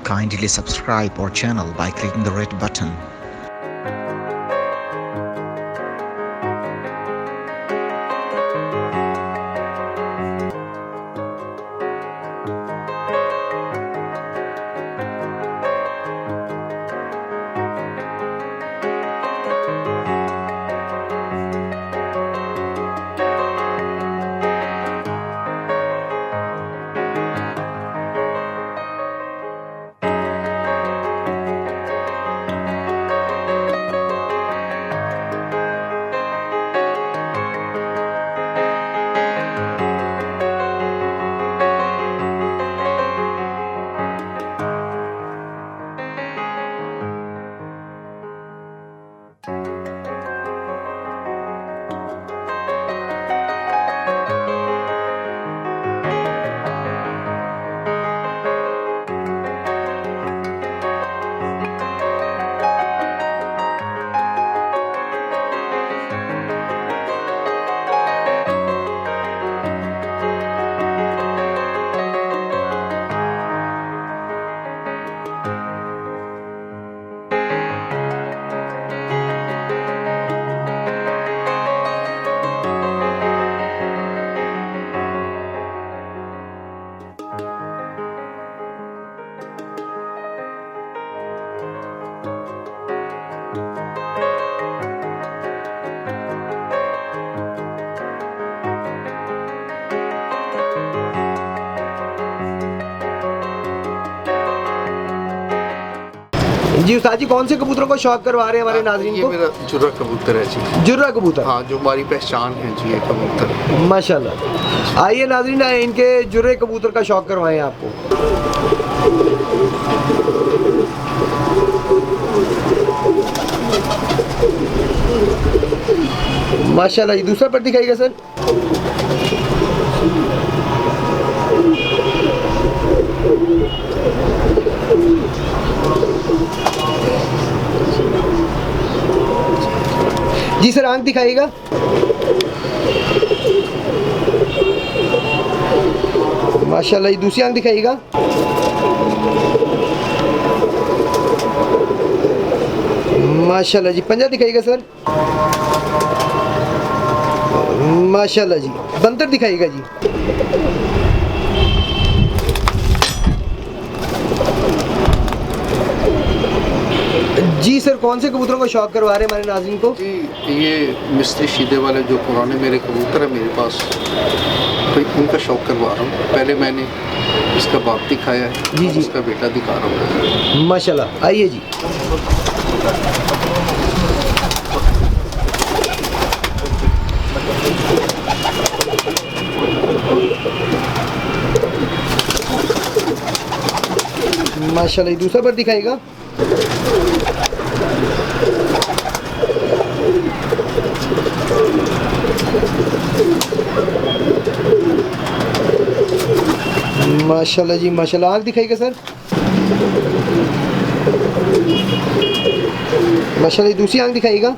Kindly subscribe our channel by clicking the red button. जी उस्ताद जी, कौन से कबूतरों को शौक करवा रहे हैं हमारे नाज़रीन ये को? मेरा जुर्रा कबूतर है जी। जुर्रा कबूतर? हाँ, जो हमारी पहचान है जी ये कबूतर। माशाल्लाह। आइए नाज़रीन, इनके जुर्रे कबूतर का शौक करवाएं आपको। माशाल्लाह। ये दूसरा पर दिखाइएगा सर। जी सर, आंख दिखाइएगा। माशाल्लाह। ये दूसरी आंख दिखाइएगा। माशाल्लाह जी। पंजा दिखाइएगा सर। माशाल्लाह जी। बंतर दिखाइएगा जी। जी सर, कौन से कबूतरों को शौक करवा रहे हैं हमारे नाज़रीन को? जी ये मिस्त्री शीदे वाले जो पुराने मेरे कबूतर है मेरे पास, तो उनका शौक करवा रहा हूँ। पहले मैंने इसका बाप दिखाया है, जी जी। इसका बेटा दिखा रहा हूँ। माशाल्लाह। आइए जी। माशाल्लाह। ये दूसरा पर दिखाएगा। माशाल्लाह जी माशाल्लाह। आँख दिखाइएगा सर। माशाल्लाह। ये दूसरी आँख दिखाइएगा।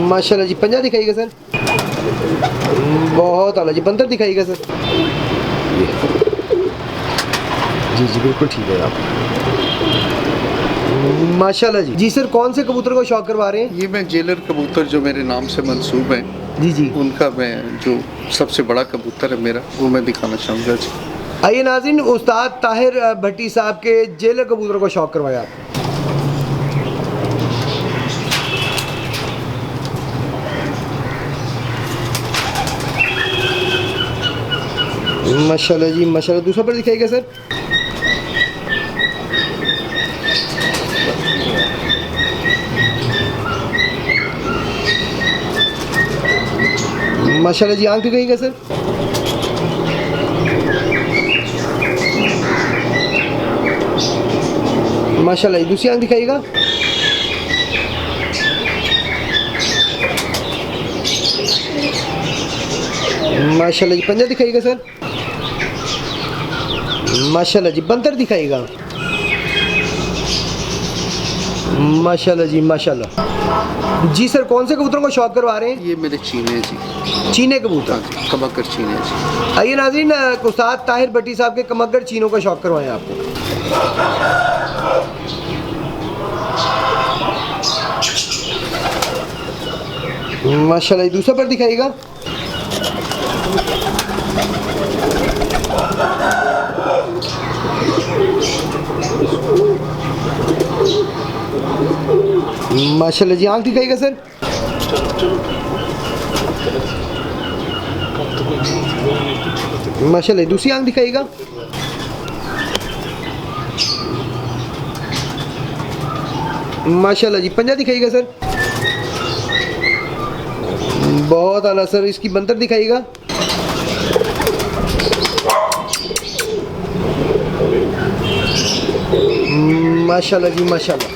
माशाल्लाह जी। पंजा दिखाइएगा सर। बहुत आला जी। बंदर दिखाइएगा सर। जी जी बिल्कुल ठीक है आप। माशाल्लाह जी। जी सर, कौन से कबूतर को शौक करवा रहे हैं? ये मैं जेलर कबूतर जो मेरे नाम से मंसूब है जी जी। उनका मैं जो सबसे बड़ा कबूतर है मेरा, वो मैं दिखाना चाहूँगा जी। आइए नाज़रीन, उस्ताद ताहिर भट्टी साहब के जेलर कबूतर को शौक करवाया। माशाल्लाह जी माशाल्लाह। दूसरा पर दिखाइएगा सर। माशाल्लाह जी। आंख दिखाइएगा सर। माशाल्लाह। ये दूसरी आंख दिखाइएगा। माशाल्लाह जी। पंजा दिखाइएगा सर। माशाल्लाह जी। बंतर दिखाइएगा। माशाल्लाह जी माशाल्लाह। जी सर, कौन से कबूतरों को शौक करवा रहे हैं? ये मेरे चीने जी। चीने कबूतर। हाँ जी, कबक्कर चीने जी। आइए नाज़रीन, उस्ताद ताहिर भट्टी साहब के कमगर चीनों का शौक करवाएं आपको। माशाल्लाह, दूसरा पर दिखाइएगा। माशाल्लाह जी, आँख दिखाइएगा सर। माशाल्लाह, दूसरी आँख दिखाइएगा। माशाल्लाह जी, पंजा दिखाइएगा सर। बहुत आला सर, इसकी बंतर दिखाइएगा। माशाल्लाह जी माशाल्लाह।